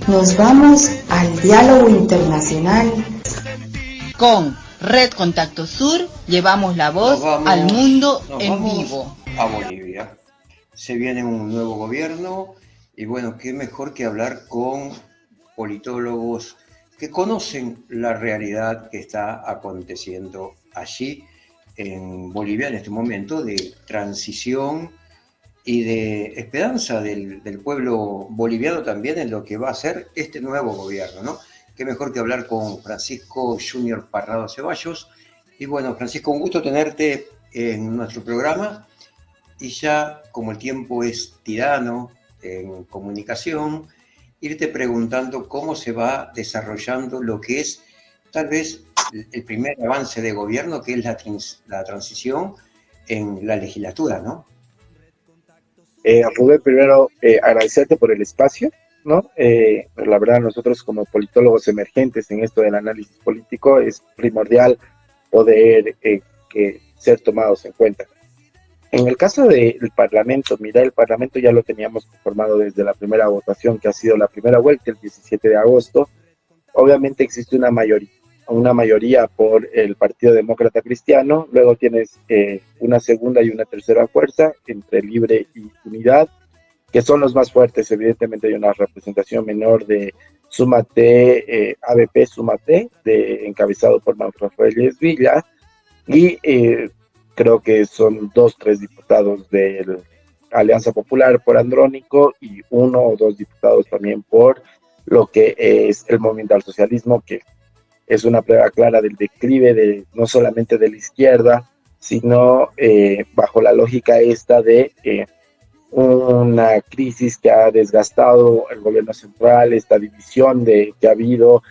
Nos vamos al diálogo internacional. Con Red Contacto Sur llevamos la voz al mundo en vivo. A Bolivia. Se viene un nuevo gobierno y bueno, qué mejor que hablar con politólogos que conocen la realidad que está aconteciendo allí en Bolivia en este momento de transición y de esperanza del pueblo boliviano también en lo que va a ser este nuevo gobierno, ¿no? Qué mejor que hablar con Francisco Junior Parrado Ceballos. Y bueno, Francisco, un gusto tenerte en nuestro programa. Y ya, como el tiempo es tirano en comunicación, irte preguntando cómo se va desarrollando lo que es tal vez el primer avance de gobierno, que es la transición en la legislatura, ¿no? Rubén, primero agradecerte por el espacio, ¿no? La verdad, nosotros como politólogos emergentes en esto del análisis político es primordial poder ser tomados en cuenta. En el caso del Parlamento, mira, el Parlamento ya lo teníamos conformado desde la primera votación, que ha sido la primera vuelta el 17 de agosto. Obviamente existe una mayoría por el Partido Demócrata Cristiano, luego tienes una segunda y una tercera fuerza entre Libre y Unidad, que son los más fuertes. Evidentemente hay una representación menor de Sumate, ABP Sumate, encabezado por Manuel Reyes Villa, y creo que son 2-3 diputados de Alianza Popular por Andrónico y 1 o 2 diputados también por lo que es el movimiento al socialismo, que es una prueba clara del declive no solamente de la izquierda, sino bajo la lógica esta de una crisis que ha desgastado el gobierno central, esta división que ha habido,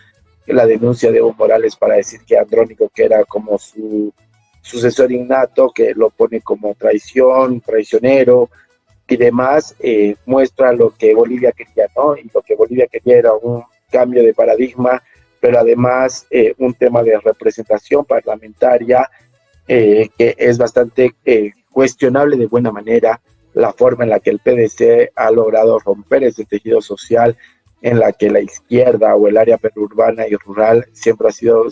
la denuncia de Evo Morales para decir que Andrónico, que era como su sucesor innato, que lo pone como traicionero y demás, muestra lo que Bolivia quería, ¿no? Y lo que Bolivia quería era un cambio de paradigma, pero además un tema de representación parlamentaria que es bastante cuestionable de buena manera, la forma en la que el PDC ha logrado romper ese tejido social en la que la izquierda o el área periurbana y rural siempre ha sido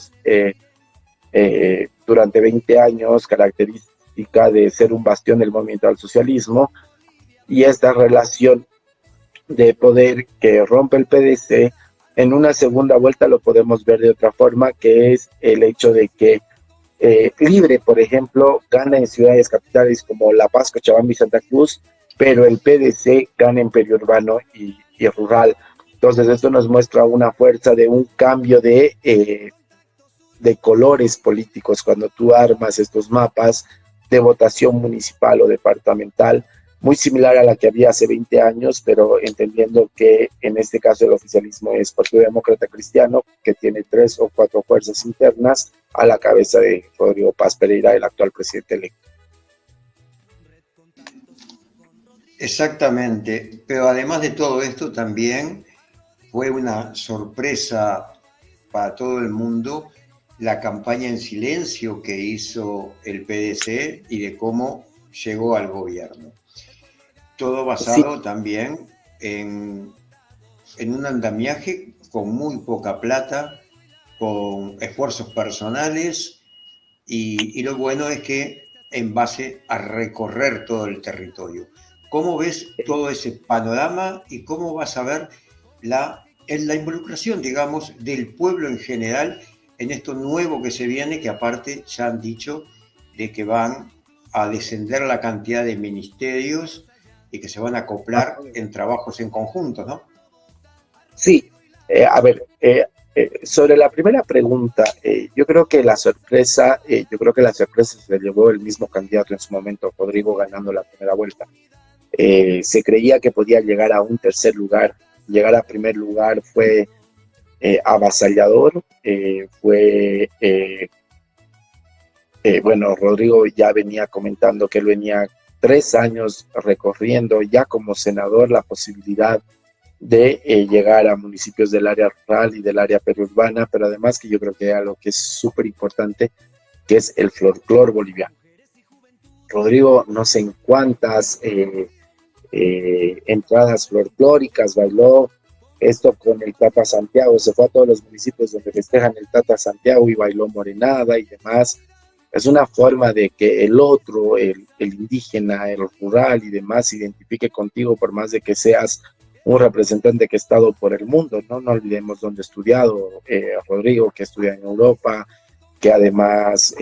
durante 20 años característica de ser un bastión del movimiento al socialismo, y esta relación de poder que rompe el PDC en una segunda vuelta lo podemos ver de otra forma, que es el hecho de que Libre, por ejemplo, gana en ciudades capitales como La Paz, Cochabamba y Santa Cruz, pero el PDC gana en periurbano y rural. Entonces esto nos muestra una fuerza de un cambio de colores políticos cuando tú armas estos mapas de votación municipal o departamental, muy similar a la que había hace 20 años, pero entendiendo que en este caso el oficialismo es Partido Demócrata Cristiano, que tiene 3 o 4 fuerzas internas a la cabeza de Rodrigo Paz Pereira, el actual presidente electo. Exactamente, pero además de todo esto también fue una sorpresa para todo el mundo la campaña en silencio que hizo el PDC y de cómo llegó al gobierno. Todo basado también en un andamiaje con muy poca plata, con esfuerzos personales y lo bueno es que en base a recorrer todo el territorio. ¿Cómo ves todo ese panorama y cómo vas a ver la involucración, digamos, del pueblo en general en esto nuevo que se viene, que aparte ya han dicho de que van a descender la cantidad de ministerios y que se van a acoplar en trabajos en conjunto, ¿no? Sí, sobre la primera pregunta, yo creo que la sorpresa se llevó el mismo candidato en su momento, Rodrigo, ganando la primera vuelta. Se creía que podía llegar a un tercer lugar, llegar a primer lugar fue avasallador, Rodrigo ya venía comentando que él venía 3 años recorriendo ya como senador la posibilidad de llegar a municipios del área rural y del área periurbana, pero además que yo creo que hay algo que es súper importante, que es el folclor boliviano. Rodrigo no sé en cuántas entradas folclóricas bailó, esto con el Tata Santiago, se fue a todos los municipios donde festejan el Tata Santiago y bailó morenada y demás. Es una forma de que el otro, el indígena, el rural y demás se identifique contigo por más de que seas un representante que ha estado por el mundo, ¿no? No olvidemos dónde ha estudiado Rodrigo, que estudia en Europa, que además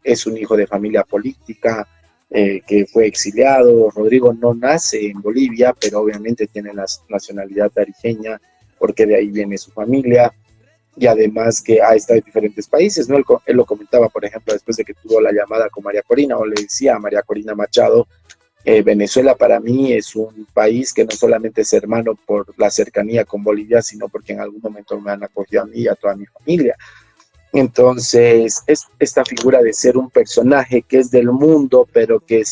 es un hijo de familia política, que fue exiliado. Rodrigo no nace en Bolivia, pero obviamente tiene la nacionalidad tarijeña, porque de ahí viene su familia, y además que ha estado en diferentes países, ¿no? Él lo comentaba, por ejemplo, después de que tuvo la llamada con María Corina, o le decía a María Corina Machado, Venezuela para mí es un país que no solamente es hermano por la cercanía con Bolivia, sino porque en algún momento me han acogido a mí y a toda mi familia. Entonces, es esta figura de ser un personaje que es del mundo, pero que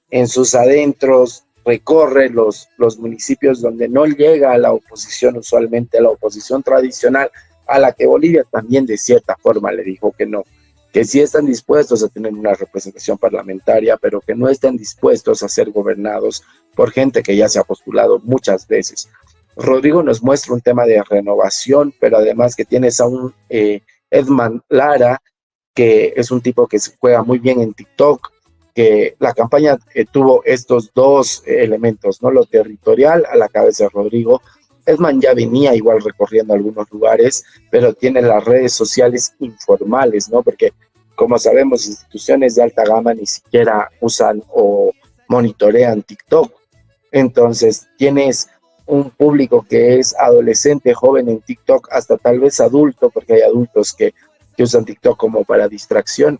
en sus adentros recorre los municipios donde no llega a la oposición, usualmente a la oposición tradicional, a la que Bolivia también de cierta forma le dijo que no, que sí están dispuestos a tener una representación parlamentaria, pero que no están dispuestos a ser gobernados por gente que ya se ha postulado muchas veces. Rodrigo nos muestra un tema de renovación, pero además que tienes a un Edman Lara, que es un tipo que se juega muy bien en TikTok, que la campaña tuvo estos dos elementos, ¿no? Lo territorial a la cabeza de Rodrigo. Edman ya venía igual recorriendo algunos lugares, pero tiene las redes sociales informales, ¿no? Porque, como sabemos, instituciones de alta gama ni siquiera usan o monitorean TikTok. Entonces, tienes un público que es adolescente, joven en TikTok, hasta tal vez adulto, porque hay adultos que usan TikTok como para distracción,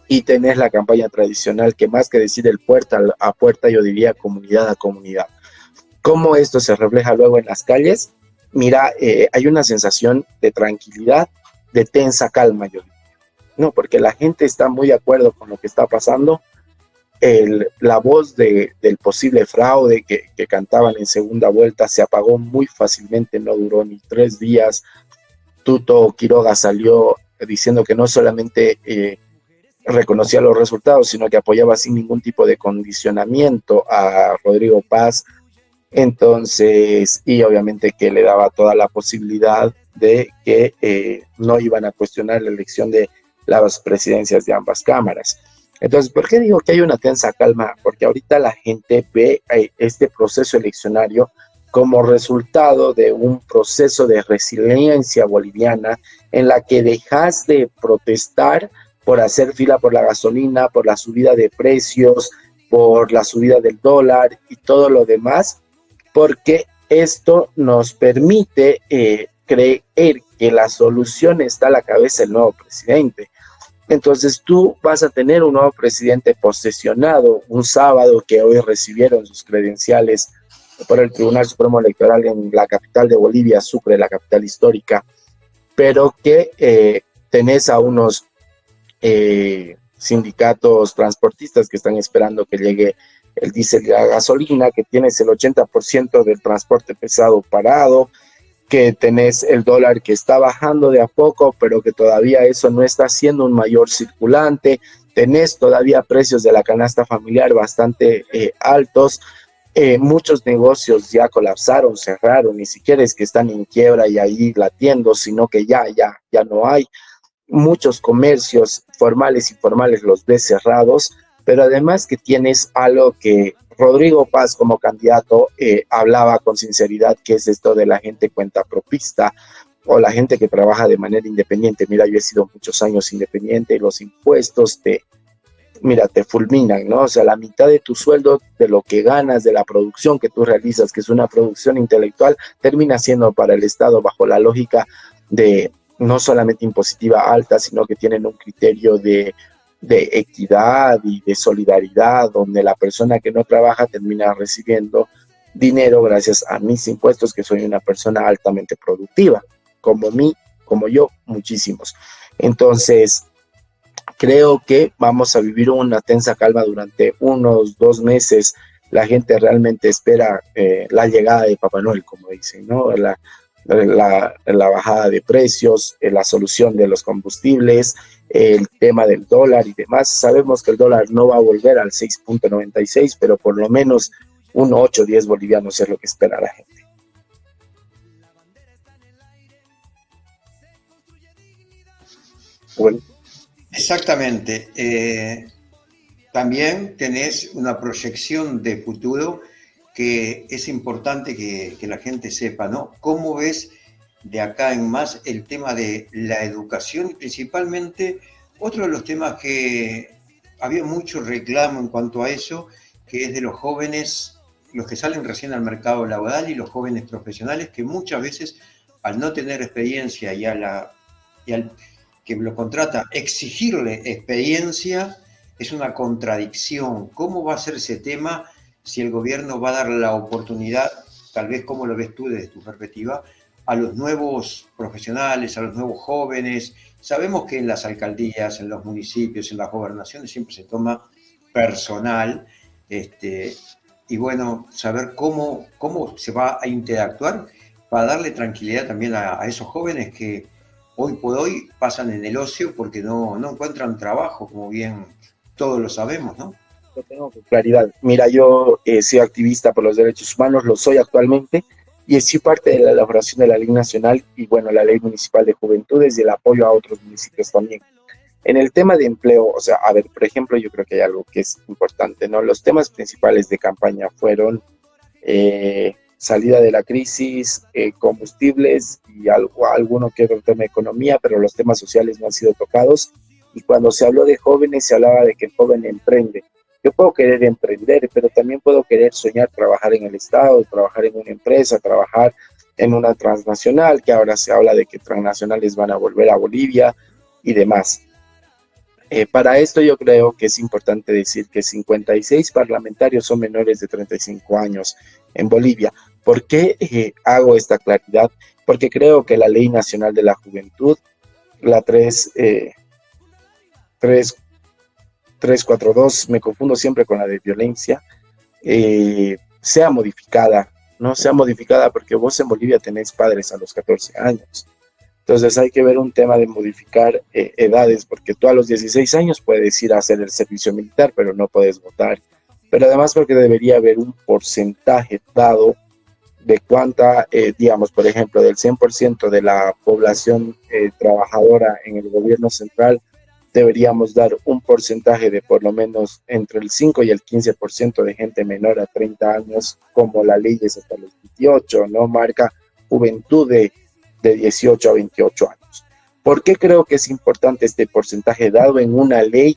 y tenés la campaña tradicional que más que decir el puerta a puerta, yo diría comunidad a comunidad. ¿Cómo esto se refleja luego en las calles? Mira, hay una sensación de tranquilidad, de tensa calma, yo diría, ¿no? Porque la gente está muy de acuerdo con lo que está pasando. La voz del posible fraude que cantaban en segunda vuelta se apagó muy fácilmente, no duró ni 3 días. Tuto Quiroga salió diciendo que no solamente reconocía los resultados, sino que apoyaba sin ningún tipo de condicionamiento a Rodrigo Paz. Entonces, y obviamente que le daba toda la posibilidad de que no iban a cuestionar la elección de las presidencias de ambas cámaras. Entonces, ¿por qué digo que hay una tensa calma? Porque ahorita la gente ve este proceso eleccionario como resultado de un proceso de resiliencia boliviana en la que dejas de protestar por hacer fila por la gasolina, por la subida de precios, por la subida del dólar y todo lo demás, porque esto nos permite creer que la solución está a la cabeza del nuevo presidente. Entonces tú vas a tener un nuevo presidente posesionado un sábado, que hoy recibieron sus credenciales por el Tribunal Supremo Electoral en la capital de Bolivia, Sucre, la capital histórica, pero que tenés a unos sindicatos transportistas que están esperando que llegue el diésel y la gasolina, que tienes el 80% del transporte pesado parado, que tenés el dólar que está bajando de a poco, pero que todavía eso no está siendo un mayor circulante, tenés todavía precios de la canasta familiar bastante altos, muchos negocios ya colapsaron, cerraron, ni siquiera es que están en quiebra y ahí latiendo, sino que ya no hay. Muchos comercios formales e informales los ves cerrados, pero además que tienes algo que Rodrigo Paz como candidato hablaba con sinceridad, que es esto de la gente cuentapropista o la gente que trabaja de manera independiente. Mira, yo he sido muchos años independiente y los impuestos te fulminan, ¿no? O sea, la mitad de tu sueldo, de lo que ganas, de la producción que tú realizas, que es una producción intelectual, termina siendo para el Estado bajo la lógica de no solamente impositiva alta, sino que tienen un criterio de equidad y de solidaridad, donde la persona que no trabaja termina recibiendo dinero gracias a mis impuestos, que soy una persona altamente productiva, como yo, muchísimos. Entonces, creo que vamos a vivir una tensa calma durante unos 2 meses. La gente realmente espera la llegada de Papá Noel, como dicen, ¿no? La bajada de precios, la solución de los combustibles, el tema del dólar y demás. Sabemos que el dólar no va a volver al 6.96, pero por lo menos un 8 o 10 bolivianos es lo que espera la gente. Bueno, Exactamente. También tenés una proyección de futuro que es importante que la gente sepa, ¿no? ¿Cómo ves de acá en más el tema de la educación y principalmente otro de los temas que había mucho reclamo en cuanto a eso, que es de los jóvenes, los que salen recién al mercado laboral y los jóvenes profesionales que muchas veces al no tener experiencia y al que lo contrata exigirle experiencia es una contradicción. ¿Cómo va a ser ese tema si el gobierno va a dar la oportunidad, tal vez como lo ves tú desde tu perspectiva, a los nuevos profesionales, a los nuevos jóvenes? Sabemos que en las alcaldías, en los municipios, en las gobernaciones siempre se toma personal, y bueno, saber cómo se va a interactuar para darle tranquilidad también a esos jóvenes que hoy por hoy pasan en el ocio porque no encuentran trabajo, como bien todos lo sabemos, ¿no? lo tengo con claridad. Mira, yo soy activista por los derechos humanos, lo soy actualmente, y soy parte de la elaboración de la Ley Nacional y, bueno, la Ley Municipal de Juventudes y el apoyo a otros municipios también. En el tema de empleo, o sea, a ver, por ejemplo, yo creo que hay algo que es importante, ¿no? Los temas principales de campaña fueron salida de la crisis, combustibles y alguno que otro tema de economía, pero los temas sociales no han sido tocados. Y cuando se habló de jóvenes, se hablaba de que el joven emprende. Yo puedo querer emprender, pero también puedo querer soñar trabajar en el Estado, trabajar en una empresa, trabajar en una transnacional, que ahora se habla de que transnacionales van a volver a Bolivia y demás. Para esto yo creo que es importante decir que 56 parlamentarios son menores de 35 años en Bolivia. ¿Por qué hago esta claridad? Porque creo que la Ley Nacional de la Juventud, la 342, me confundo siempre con la de violencia, sea modificada, ¿no? Sea modificada porque vos en Bolivia tenés padres a los 14 años. Entonces hay que ver un tema de modificar edades, porque tú a los 16 años puedes ir a hacer el servicio militar, pero no puedes votar. Pero además porque debería haber un porcentaje dado de cuánta, digamos, por ejemplo, del 100% de la población trabajadora en el gobierno central, deberíamos dar un porcentaje de por lo menos entre el 5 y el 15% de gente menor a 30 años, como la ley es hasta los 28, ¿no? Marca juventud de 18 a 28 años. ¿Por qué creo que es importante este porcentaje dado en una ley?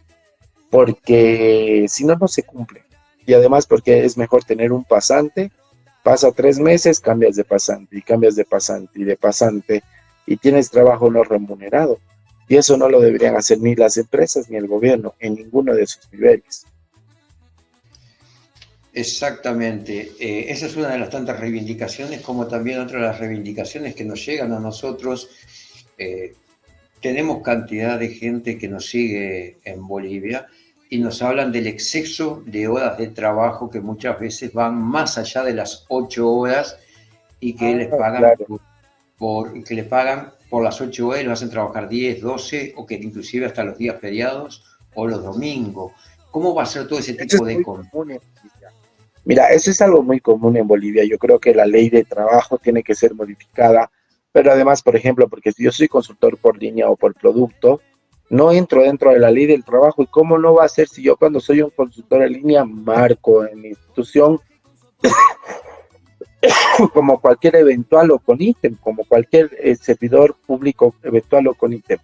Porque si no, no se cumple. Y además porque es mejor tener un pasante, pasa 3 meses, cambias de pasante, y cambias de pasante, y de pasante, y tienes trabajo no remunerado. Y eso no lo deberían hacer ni las empresas ni el gobierno, en ninguno de sus niveles. Exactamente. Esa es una de las tantas reivindicaciones, como también otra de las reivindicaciones que nos llegan a nosotros. Tenemos cantidad de gente que nos sigue en Bolivia y nos hablan del exceso de horas de trabajo que muchas veces van más allá de las 8 horas y que les pagan Claro. que les pagan por las 8 horas y los hacen trabajar 10, 12 o que inclusive hasta los días feriados o los domingos. ¿Cómo va a ser todo ese Eso tipo es de muy cosas? común en Bolivia. Mira, eso es algo muy común en Bolivia. Yo creo que la ley de trabajo tiene que ser modificada, pero además, por ejemplo, porque si yo soy consultor por línea o por producto, no entro dentro de la ley del trabajo. ¿Y cómo no va a ser si yo cuando soy un consultor en línea marco en mi institución como cualquier eventual o con ítem, como cualquier servidor público eventual o con ítem?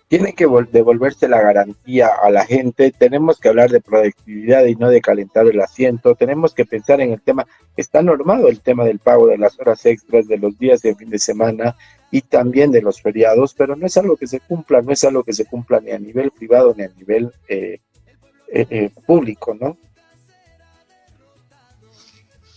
Tiene que devolverse la garantía a la gente. Tenemos que hablar de productividad y no de calentar el asiento. Tenemos que pensar en el tema, está normado el tema del pago de las horas extras, de los días de fin de semana y también de los feriados, pero no es algo que se cumpla, no es algo que se cumpla ni a nivel privado ni a nivel público, ¿no?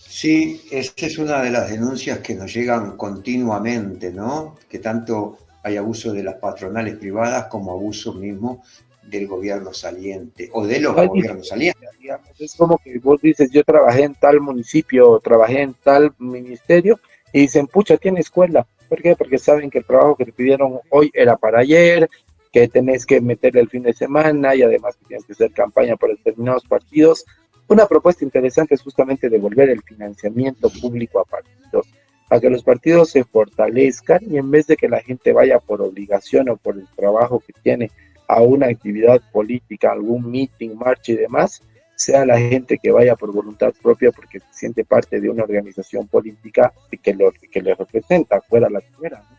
Sí, esa es una de las denuncias que nos llegan continuamente, ¿no? Que tanto hay abuso de las patronales privadas como abuso mismo del gobierno saliente o de los No hay gobiernos salientes. diferencia, digamos. Es como que vos dices, yo trabajé en tal municipio, trabajé en tal ministerio, y dicen, pucha, tiene escuela. ¿Por qué? Porque saben que el trabajo que te pidieron hoy era para ayer, que tenés que meterle el fin de semana y además que tienes que hacer campaña por determinados partidos. Una propuesta interesante es justamente devolver el financiamiento público a partidos. a que los partidos se fortalezcan y en vez de que la gente vaya por obligación o por el trabajo que tiene a una actividad política, algún meeting, marcha y demás, sea la gente que vaya por voluntad propia porque se siente parte de una organización política que le representa, fuera la primera, ¿no?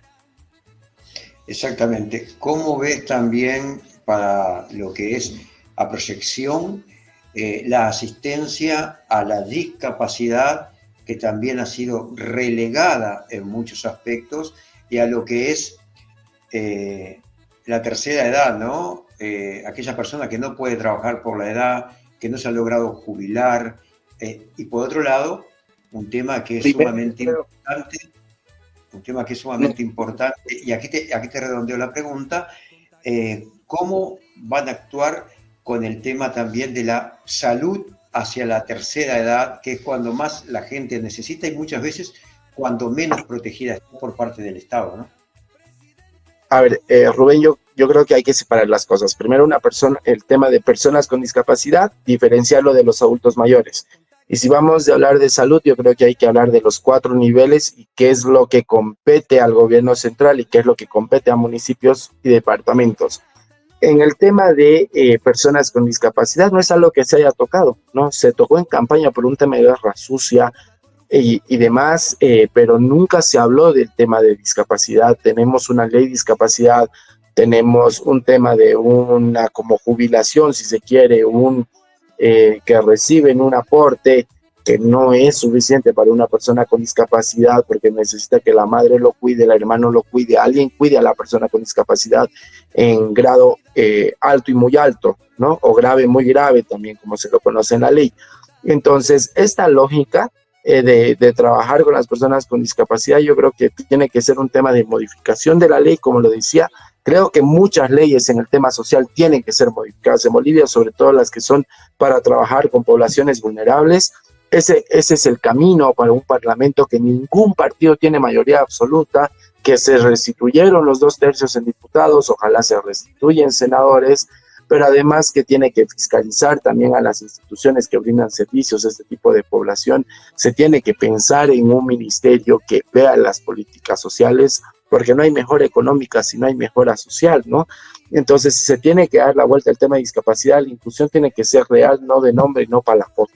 Exactamente. ¿Cómo ves también para lo que es a proyección la asistencia a la discapacidad, que también ha sido relegada en muchos aspectos, y a lo que es la tercera edad, ¿no? Aquella persona que no puede trabajar por la edad, que no se ha logrado jubilar, y por otro lado, un tema que es sumamente importante, y aquí te redondeo la pregunta, ¿cómo van a actuar con el tema también de la salud hacia la tercera edad, que es cuando más la gente necesita y muchas veces cuando menos protegida está por parte del Estado, ¿no? A ver, Rubén, yo creo que hay que separar las cosas. Primero, el tema de personas con discapacidad, diferenciarlo de los adultos mayores. Y si vamos a hablar de salud, yo creo que hay que hablar de los 4 niveles y qué es lo que compete al gobierno central y qué es lo que compete a municipios y departamentos. En el tema de personas con discapacidad, no es algo que se haya tocado, ¿no? Se tocó en campaña por un tema de guerra sucia y demás, pero nunca se habló del tema de discapacidad. Tenemos una ley de discapacidad, tenemos un tema de una como jubilación, si se quiere, que reciben un aporte que no es suficiente para una persona con discapacidad porque necesita que la madre lo cuide, el hermano lo cuide, alguien cuide a la persona con discapacidad en grado alto y muy alto, ¿no? O grave, muy grave también, como se lo conoce en la ley. Entonces, esta lógica de trabajar con las personas con discapacidad, yo creo que tiene que ser un tema de modificación de la ley, como lo decía. Creo que muchas leyes en el tema social tienen que ser modificadas en Bolivia, sobre todo las que son para trabajar con poblaciones vulnerables. Ese es el camino para un parlamento que ningún partido tiene mayoría absoluta, que se restituyeron los 2/3 en diputados, ojalá se restituyen senadores, pero además que tiene que fiscalizar también a las instituciones que brindan servicios a este tipo de población. Se tiene que pensar en un ministerio que vea las políticas sociales, porque no hay mejora económica si no hay mejora social, ¿no? Entonces se tiene que dar la vuelta al tema de discapacidad, la inclusión tiene que ser real, no de nombre, no para la foto.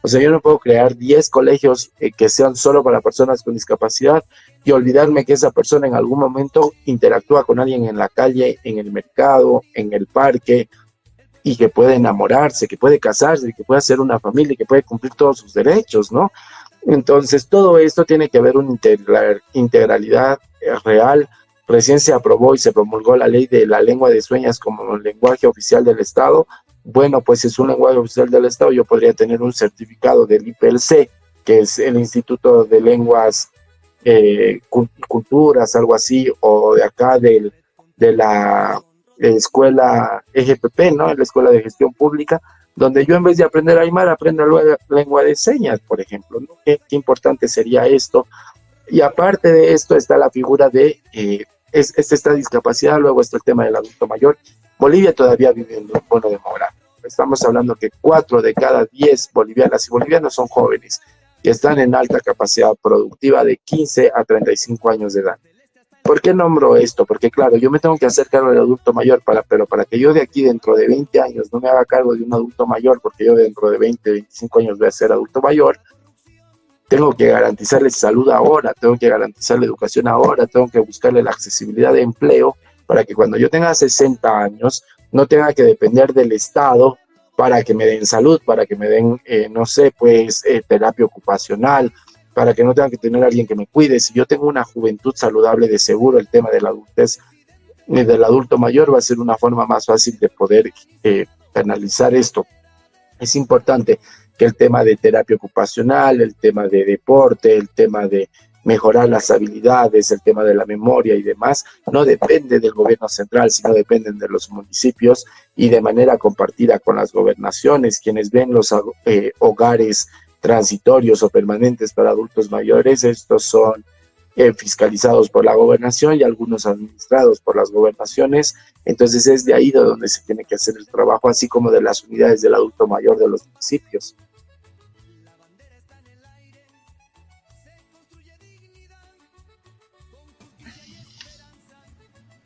O sea, yo no puedo crear 10 colegios que sean solo para personas con discapacidad y olvidarme que esa persona en algún momento interactúa con alguien en la calle, en el mercado, en el parque, y que puede enamorarse, que puede casarse, que puede hacer una familia y que puede cumplir todos sus derechos, ¿no? Entonces, todo esto tiene que haber una integralidad real. Recién se aprobó y se promulgó la ley de la lengua de señas como lenguaje oficial del Estado. Bueno, pues es un lenguaje oficial del Estado, yo podría tener un certificado del IPLC, que es el Instituto de Lenguas Culturas, algo así, o de acá de la escuela EGPP, ¿no? La Escuela de Gestión Pública, donde yo en vez de aprender Aymara, aprendo lengua de señas, por ejemplo, ¿no? Qué importante sería esto. Y aparte de esto está la figura de esta discapacidad, luego está el tema del adulto mayor. Bolivia todavía vive en un bono demográfico. Estamos hablando que 4 de cada 10 bolivianas y bolivianos son jóvenes y están en alta capacidad productiva de 15 a 35 años de edad. ¿Por qué nombro esto? Porque claro, yo me tengo que hacer cargo del adulto mayor, pero para que yo de aquí dentro de 20 años no me haga cargo de un adulto mayor, porque yo dentro de 20, 25 años voy a ser adulto mayor, tengo que garantizarle salud ahora, tengo que garantizarle educación ahora, tengo que buscarle la accesibilidad de empleo para que cuando yo tenga 60 años no tenga que depender del Estado para que me den salud, para que me den, terapia ocupacional, para que no tenga que tener a alguien que me cuide. Si yo tengo una juventud saludable, de seguro el tema de la adultez, del adulto mayor va a ser una forma más fácil de poder analizar esto. Es importante que el tema de terapia ocupacional, el tema de deporte, el tema de mejorar las habilidades, el tema de la memoria y demás, no depende del gobierno central, sino dependen de los municipios y de manera compartida con las gobernaciones, quienes ven los hogares transitorios o permanentes para adultos mayores. Estos son fiscalizados por la gobernación y algunos administrados por las gobernaciones. Entonces es de ahí de donde se tiene que hacer el trabajo, así como de las unidades del adulto mayor de los municipios.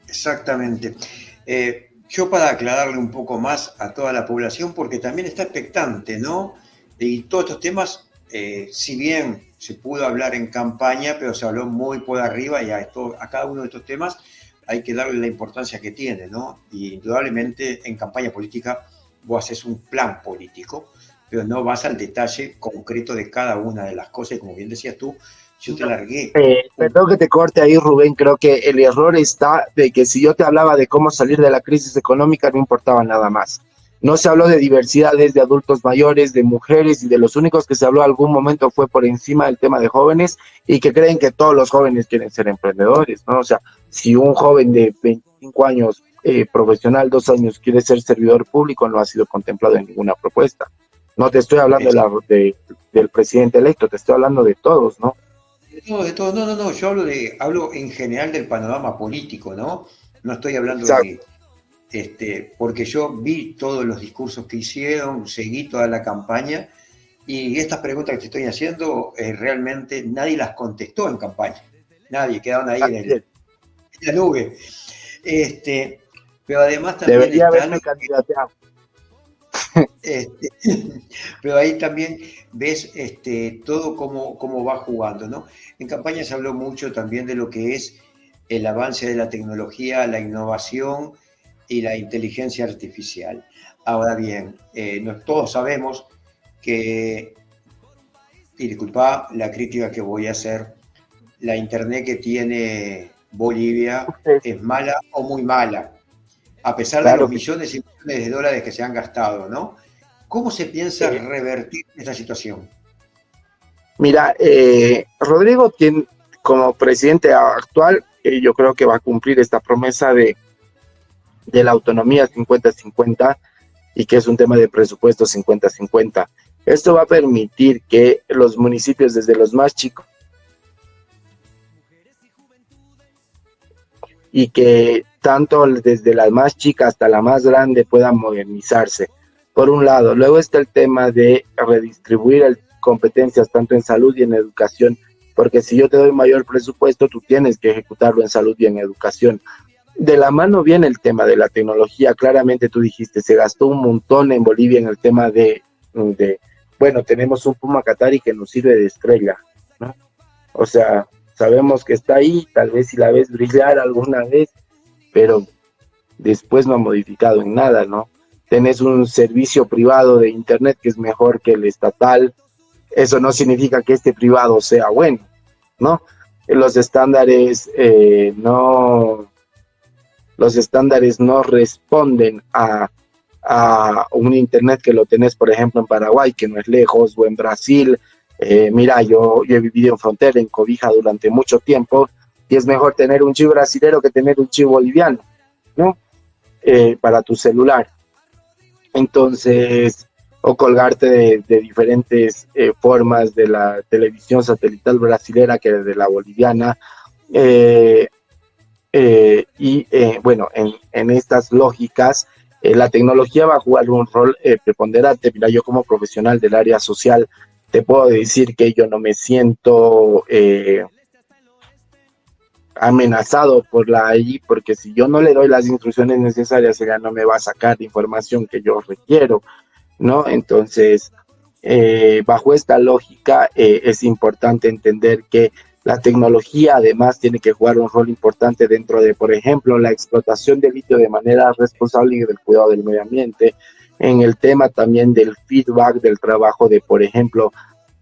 Exactamente. Yo para aclararle un poco más a toda la población, porque también está expectante, ¿no? Y todos estos temas, si bien se pudo hablar en campaña, pero se habló muy por arriba y a cada uno de estos temas hay que darle la importancia que tiene, ¿no? Y indudablemente en campaña política vos haces un plan político, pero no vas al detalle concreto de cada una de las cosas y como bien decías tú, yo te largué. Perdón que te corte ahí, Rubén, creo que el error está de que si yo te hablaba de cómo salir de la crisis económica, no importaba nada más. No se habló de diversidades, de adultos mayores, de mujeres, y de los únicos que se habló algún momento fue por encima del tema de jóvenes y que creen que todos los jóvenes quieren ser emprendedores, ¿no? O sea, si un joven de 25 años, profesional, 2 años, quiere ser servidor público, no ha sido contemplado en ninguna propuesta. No te estoy hablando del presidente electo, te estoy hablando de todos, ¿no? De todo, no, yo hablo en general del panorama político, ¿no? No estoy hablando Exacto. porque yo vi todos los discursos que hicieron, seguí toda la campaña y estas preguntas que te estoy haciendo, realmente nadie las contestó en campaña. Nadie, quedaron ahí en la nube. Pero además también debería está haberme candidateado. Pero ahí también ves todo cómo va jugando, ¿no? En campaña se habló mucho también de lo que es el avance de la tecnología, la innovación y la inteligencia artificial. Ahora bien, todos sabemos que, y disculpa la crítica que voy a hacer, la internet que tiene Bolivia es mala o muy mala, a pesar de los millones y millones de dólares que se han gastado, ¿no? ¿Cómo se piensa revertir esta situación? Mira, Rodrigo tiene, como presidente actual, yo creo que va a cumplir esta promesa de la autonomía 50-50 y que es un tema de presupuesto 50-50. Esto va a permitir que los municipios, desde los más chicos y que tanto desde la más chica hasta la más grande puedan modernizarse. Por un lado, luego está el tema de redistribuir competencias tanto en salud y en educación, porque si yo te doy mayor presupuesto, tú tienes que ejecutarlo en salud y en educación. De la mano viene el tema de la tecnología. Claramente tú dijiste, se gastó un montón en Bolivia en el tema bueno, tenemos un Puma Qatari que nos sirve de estrella, ¿no? O sea, sabemos que está ahí, tal vez si la ves brillar alguna vez, pero después no ha modificado en nada, ¿no? Tenés un servicio privado de internet que es mejor que el estatal. Eso no significa que este privado sea bueno, ¿no? Los estándares no responden a un internet que lo tenés, por ejemplo, en Paraguay, que no es lejos, o en Brasil. Mira, yo he vivido en frontera, en Cobija, durante mucho tiempo, y es mejor tener un chip brasilero que tener un chip boliviano, ¿no? Para tu celular. Entonces, o colgarte de diferentes formas de la televisión satelital brasilera que de la boliviana. Bueno, en estas lógicas, la tecnología va a jugar un rol preponderante. Mira, yo como profesional del área social, te puedo decir que yo no me siento amenazado por la AI, porque si yo no le doy las instrucciones necesarias, ella no me va a sacar la información que yo requiero, ¿no? Entonces, bajo esta lógica, es importante entender que la tecnología además tiene que jugar un rol importante dentro de, por ejemplo, la explotación del litio de manera responsable y del cuidado del medio ambiente, en el tema también del feedback del trabajo de, por ejemplo,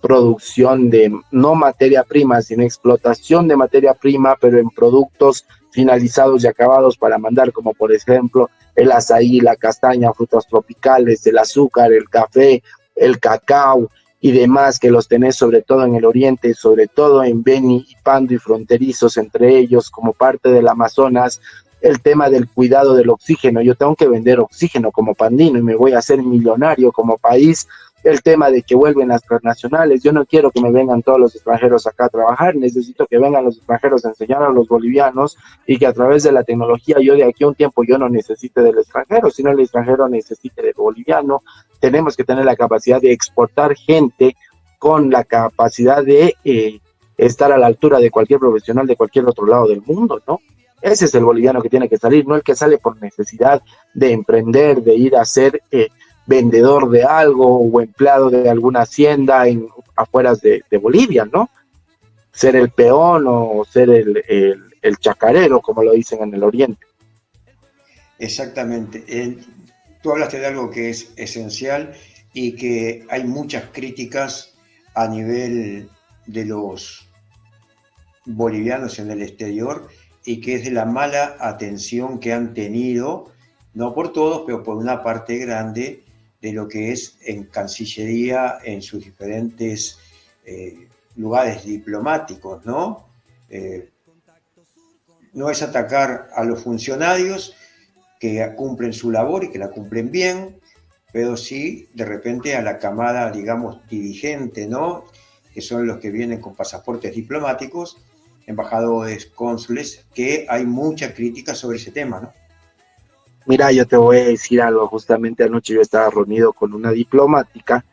producción de no materia prima, sino explotación de materia prima, pero en productos finalizados y acabados para mandar, como por ejemplo el azaí, la castaña, frutas tropicales, el azúcar, el café, el cacao y demás, que los tenés sobre todo en el oriente, sobre todo en Beni y Pando y fronterizos entre ellos, como parte del Amazonas. El tema del cuidado del oxígeno, yo tengo que vender oxígeno como pandino y me voy a hacer millonario como país. El tema de que vuelven las transnacionales, yo no quiero que me vengan todos los extranjeros acá a trabajar, necesito que vengan los extranjeros a enseñar a los bolivianos y que a través de la tecnología yo de aquí a un tiempo yo no necesite del extranjero, sino el extranjero necesite del boliviano. Tenemos que tener la capacidad de exportar gente con la capacidad de estar a la altura de cualquier profesional de cualquier otro lado del mundo, ¿no? Ese es el boliviano que tiene que salir, no el que sale por necesidad de emprender, de ir a ser vendedor de algo o empleado de alguna hacienda en afueras de Bolivia, ¿no? Ser el peón o ser el chacarero, como lo dicen en el oriente. Exactamente. Tú hablaste de algo que es esencial y que hay muchas críticas a nivel de los bolivianos en el exterior y que es de la mala atención que han tenido, no por todos, pero por una parte grande de lo que es en Cancillería, en sus diferentes lugares diplomáticos, ¿no? No es atacar a los funcionarios que cumplen su labor y que la cumplen bien, pero sí de repente a la camada, digamos, dirigente, ¿no? Que son los que vienen con pasaportes diplomáticos, embajadores, cónsules, que hay mucha crítica sobre ese tema, ¿no? Mira, yo te voy a decir algo, justamente anoche yo estaba reunido con una diplomática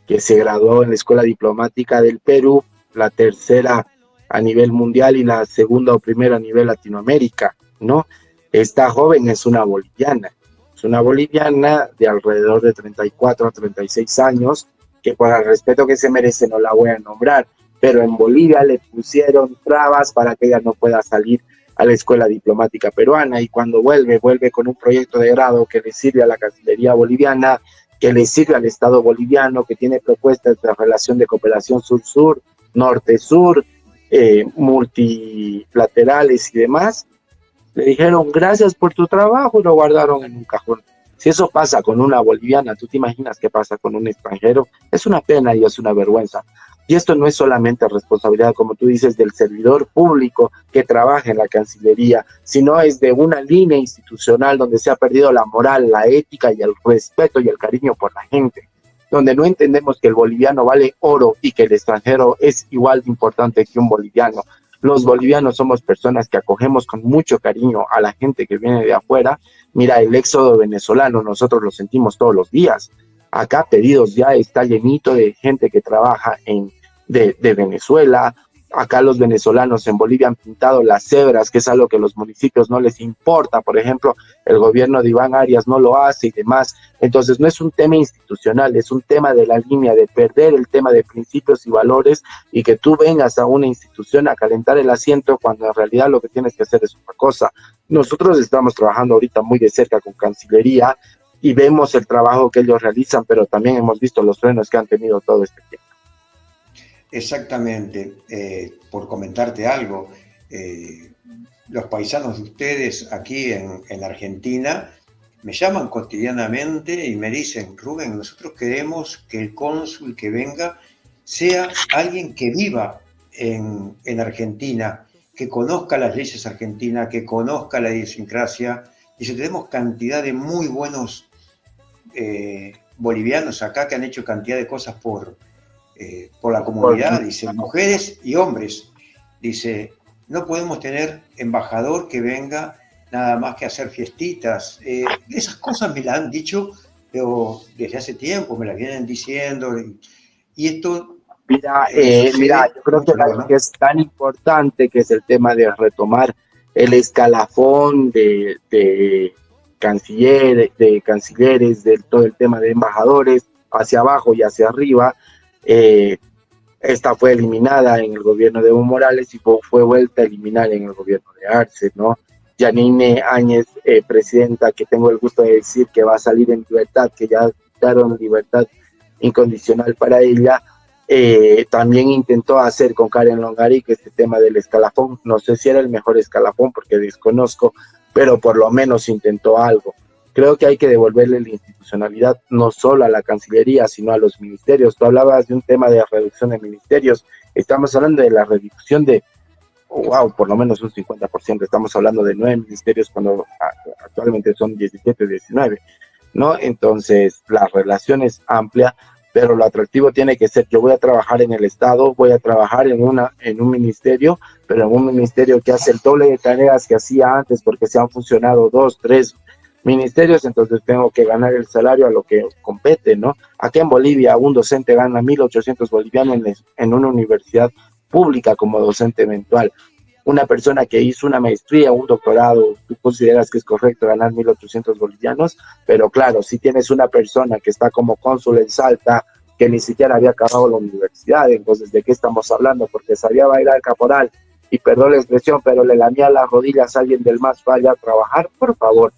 que se graduó en la Escuela Diplomática del Perú, la tercera a nivel mundial y la segunda o primera a nivel Latinoamérica, ¿no? Esta joven es una boliviana de alrededor de 34 a 36 años, que por el respeto que se merece no la voy a nombrar, pero en Bolivia le pusieron trabas para que ella no pueda salir a la Escuela Diplomática Peruana, y cuando vuelve con un proyecto de grado que le sirve a la Cancillería boliviana, que le sirve al Estado boliviano, que tiene propuestas de relación de cooperación sur-sur, norte-sur, multilaterales y demás. Le dijeron gracias por tu trabajo y lo guardaron en un cajón. Si eso pasa con una boliviana, ¿tú te imaginas qué pasa con un extranjero? Es una pena y es una vergüenza. Y esto no es solamente responsabilidad, como tú dices, del servidor público que trabaja en la Cancillería, sino es de una línea institucional donde se ha perdido la moral, la ética y el respeto y el cariño por la gente, donde no entendemos que el boliviano vale oro y que el extranjero es igual de importante que un boliviano. Los bolivianos somos personas que acogemos con mucho cariño a la gente que viene de afuera. Mira, el éxodo venezolano nosotros lo sentimos todos los días. Acá Pedidos Ya está llenito de gente que trabaja de Venezuela. Acá los venezolanos en Bolivia han pintado las cebras, que es algo que a los municipios no les importa. Por ejemplo, el gobierno de Iván Arias no lo hace y demás. Entonces no es un tema institucional, es un tema de la línea, de perder el tema de principios y valores, y que tú vengas a una institución a calentar el asiento cuando en realidad lo que tienes que hacer es otra cosa. Nosotros estamos trabajando ahorita muy de cerca con Cancillería y vemos el trabajo que ellos realizan, pero también hemos visto los frenos que han tenido todo este tiempo. Exactamente. Por comentarte algo, los paisanos de ustedes aquí en Argentina me llaman cotidianamente y me dicen, Rubén, nosotros queremos que el cónsul que venga sea alguien que viva en Argentina, que conozca las leyes argentinas, que conozca la idiosincrasia. Dice, tenemos cantidad de muy buenos bolivianos acá que han hecho cantidad de cosas por la comunidad, dice, mujeres y hombres. Dice, no podemos tener embajador que venga nada más que a hacer fiestitas. Esas cosas me las han dicho, pero desde hace tiempo me las vienen diciendo. Y esto... Mira, yo creo que algo que es tan importante, que es el tema de retomar el escalafón de cancilleres, de todo el tema de embajadores, hacia abajo y hacia arriba. Esta fue eliminada en el gobierno de Evo Morales y fue vuelta a eliminar en el gobierno de Arce, ¿no? Yanine Áñez, presidenta, que tengo el gusto de decir que va a salir en libertad, que ya daron libertad incondicional para ella, también intentó hacer con Karen Longaric este tema del escalafón. No sé si era el mejor escalafón porque desconozco, pero por lo menos intentó algo. Creo que hay que devolverle la institucionalidad no solo a la Cancillería, sino a los ministerios. Tú hablabas de un tema de reducción de ministerios. Estamos hablando de la reducción de, por lo menos un 50%. Estamos hablando de 9 ministerios cuando actualmente son 17, 19, ¿no? Entonces, la relación es amplia, pero lo atractivo tiene que ser, yo voy a trabajar en el Estado, voy a trabajar en un ministerio, pero en un ministerio que hace el doble de tareas que hacía antes, porque se han funcionado 2, 3 ministerios, entonces tengo que ganar el salario a lo que compete, ¿no? Aquí en Bolivia un docente gana 1.800 bolivianos en una universidad pública como docente eventual. una persona que hizo una maestría, un doctorado, tú consideras que es correcto ganar 1.800 bolivianos, pero claro, si tienes una persona que está como cónsul en Salta, que ni siquiera había acabado la universidad, entonces, ¿de qué estamos hablando? Porque sabía bailar caporal, y perdón la expresión, pero le lamía las rodillas a alguien del MAS, vaya a trabajar, por favor.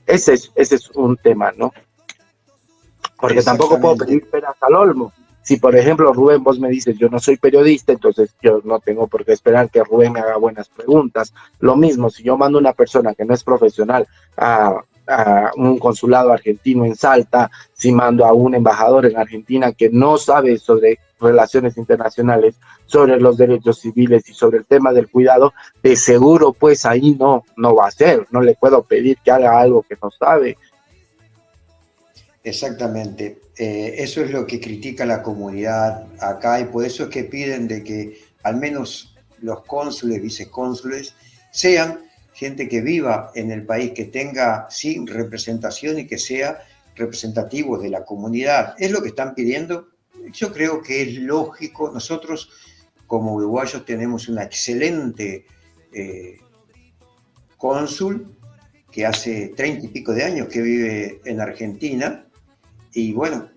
Ese es un tema, ¿no? Porque tampoco puedo pedir peras al olmo. Si, por ejemplo, Rubén, vos me dices, yo no soy periodista, entonces yo no tengo por qué esperar que Rubén me haga buenas preguntas. Lo mismo, si yo mando una persona que no es profesional a un consulado argentino en Salta, si mando a un embajador en Argentina que no sabe sobre relaciones internacionales, sobre los derechos civiles y sobre el tema del cuidado, de seguro pues ahí no va a ser, no le puedo pedir que haga algo que no sabe. Exactamente, eso es lo que critica la comunidad acá y por eso es que piden de que al menos los cónsules, vicecónsules, sean gente que viva en el país, que tenga sí representación y que sea representativo de la comunidad. Es lo que están pidiendo. Yo creo que es lógico. Nosotros como uruguayos tenemos una excelente cónsul que hace 30 y pico de años que vive en Argentina. Y bueno,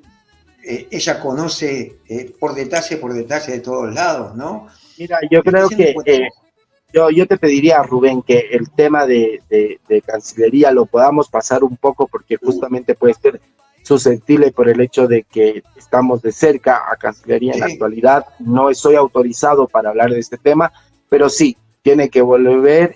ella conoce por detalle de todos lados, ¿no? Mira, yo creo que yo te pediría, Rubén, que el tema de Cancillería lo podamos pasar un poco porque justamente puede ser susceptible por el hecho de que estamos de cerca a Cancillería en la actualidad. No estoy autorizado para hablar de este tema, pero sí, tiene que volver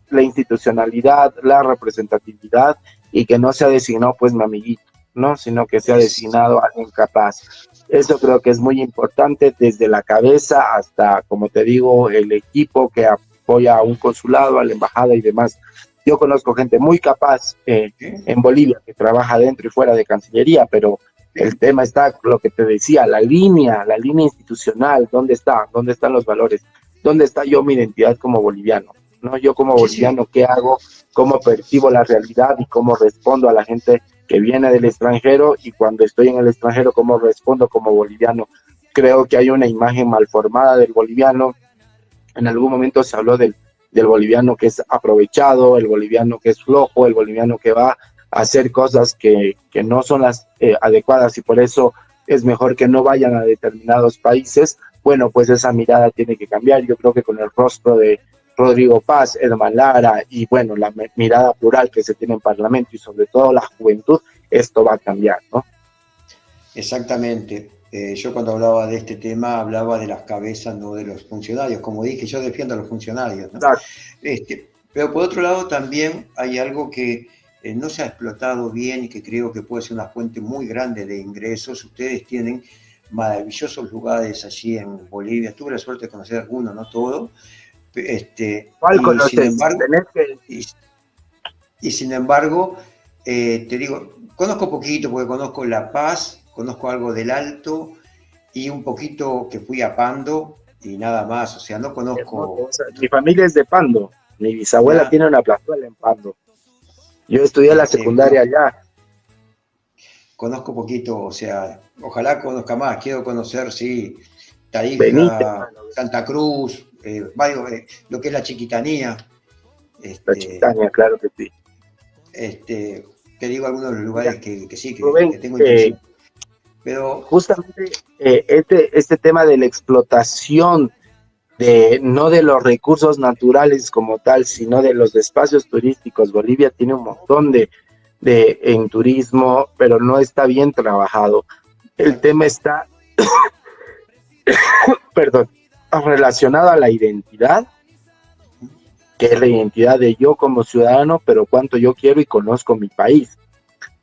la institucionalidad, la representatividad y que no sea designado pues mi amiguito, ¿no? Sino que sea designado a alguien capaz. Eso creo que es muy importante desde la cabeza hasta, como te digo, el equipo que apoya a un consulado, a la embajada y demás. Yo conozco gente muy capaz en Bolivia que trabaja dentro y fuera de Cancillería, pero el tema está, lo que te decía, la línea institucional, ¿dónde está? ¿Dónde están los valores? ¿Dónde está yo mi identidad como boliviano? ¿No? Yo como boliviano, ¿qué hago? ¿Cómo percibo la realidad y cómo respondo a la gente que viene del extranjero? Y cuando estoy en el extranjero, ¿cómo respondo como boliviano? Creo que hay una imagen mal formada del boliviano. En algún momento se habló del boliviano que es aprovechado, el boliviano que es flojo, el boliviano que va a hacer cosas que no son las adecuadas y por eso es mejor que no vayan a determinados países. Bueno, pues esa mirada tiene que cambiar. Yo creo que con el rostro de Rodrigo Paz, Edman Lara y bueno, la mirada plural que se tiene en Parlamento y sobre todo la juventud, esto va a cambiar, ¿no? Exactamente. Yo cuando hablaba de este tema hablaba de las cabezas, no de los funcionarios. Como dije, yo defiendo a los funcionarios, ¿no? Claro. Pero por otro lado también hay algo que no se ha explotado bien y que creo que puede ser una fuente muy grande de ingresos. Ustedes tienen maravillosos lugares allí en Bolivia. Tuve la suerte de conocer algunos, no todo. ¿Cuál conoces? Y sin embargo, te digo, conozco poquito porque conozco La Paz, conozco algo del Alto y un poquito que fui a Pando y nada más, o sea, no conozco. Mi familia es de Pando, mi bisabuela tiene una plazuela en Pando. Yo estudié la secundaria allá. Conozco poquito, o sea, ojalá conozca más, quiero conocer, sí, Tarija, Benítez, Santa Cruz, lo que es la Chiquitanía. La Chiquitanía, claro que sí. Te digo algunos de los lugares que sí, Rubén, que tengo intención. Pero justamente este tema de la explotación no de los recursos naturales como tal, sino de los espacios turísticos. Bolivia tiene un montón en turismo, pero no está bien trabajado. El tema está, perdón, relacionado a la identidad, que es la identidad de yo como ciudadano, pero cuánto yo quiero y conozco mi país,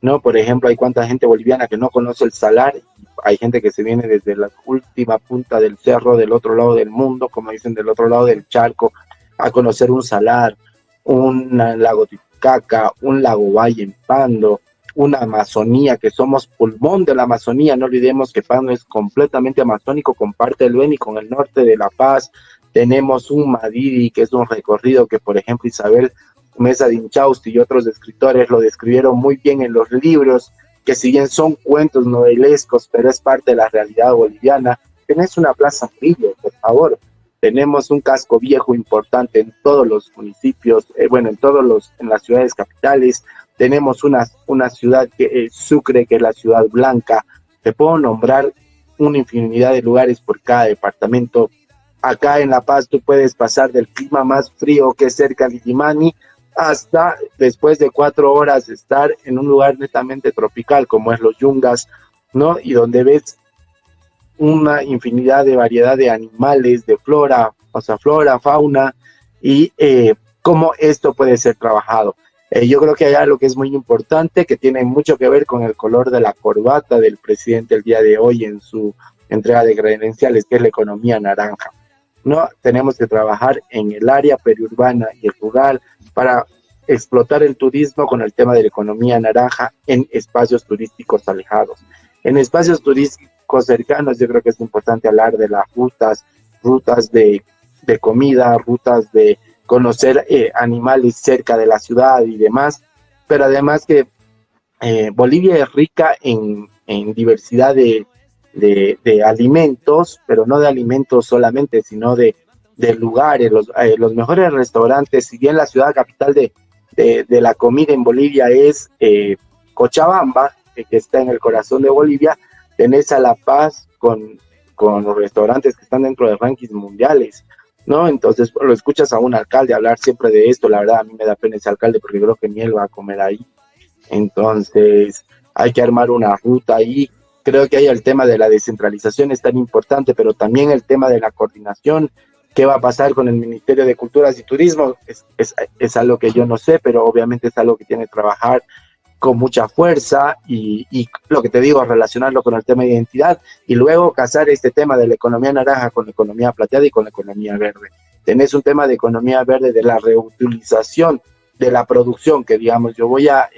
¿no? Por ejemplo, hay cuánta gente boliviana que no conoce el salar, hay gente que se viene desde la última punta del cerro, del otro lado del mundo, como dicen, del otro lado del charco, a conocer un salar, un lago Titicaca, un lago Valle en Pando, una Amazonía, que somos pulmón de la Amazonía. No olvidemos que Pando es completamente amazónico, comparte el Beni con el norte de La Paz. Tenemos un Madidi, que es un recorrido que, por ejemplo, Isabel Mesa de Inchausti y otros escritores lo describieron muy bien en los libros, que si bien son cuentos novelescos, pero es parte de la realidad boliviana. Tenés una plaza Murillo, por favor. tenemos un casco viejo importante en todos los municipios, en las ciudades capitales, tenemos una ciudad Sucre, que es la ciudad blanca. Te puedo nombrar una infinidad de lugares por cada departamento. Acá en La Paz tú puedes pasar del clima más frío, que es cerca de Limani, hasta después de 4 horas estar en un lugar netamente tropical, como es los Yungas, ¿no? Y donde ves una infinidad de variedad de animales, de flora, fauna, y cómo esto puede ser trabajado. Yo creo que hay algo que es muy importante, que tiene mucho que ver con el color de la corbata del presidente el día de hoy en su entrega de credenciales, que es la economía naranja. No, tenemos que trabajar en el área periurbana y el rural para explotar el turismo con el tema de la economía naranja en espacios turísticos alejados. En espacios turísticos cercanos, yo creo que es importante hablar de las rutas de comida, rutas de conocer animales cerca de la ciudad y demás, pero además que Bolivia es rica en diversidad de alimentos, pero no de alimentos solamente, sino de lugares, los mejores restaurantes. Si bien la ciudad capital de la comida en Bolivia es Cochabamba, que está en el corazón de Bolivia, tenés a La Paz con los restaurantes que están dentro de rankings mundiales, ¿no? Entonces lo escuchas a un alcalde hablar siempre de esto. La verdad, a mí me da pena ese alcalde porque creo que ni él va a comer ahí. Entonces hay que armar una ruta ahí. Creo que ahí el tema de la descentralización es tan importante, pero también el tema de la coordinación. ¿Qué va a pasar con el Ministerio de Culturas y Turismo? Es algo que yo no sé, pero obviamente es algo que tiene que trabajar con mucha fuerza y lo que te digo, relacionarlo con el tema de identidad y luego casar este tema de la economía naranja con la economía plateada y con la economía verde. Tenés un tema de economía verde, de la reutilización de la producción, que digamos, yo voy a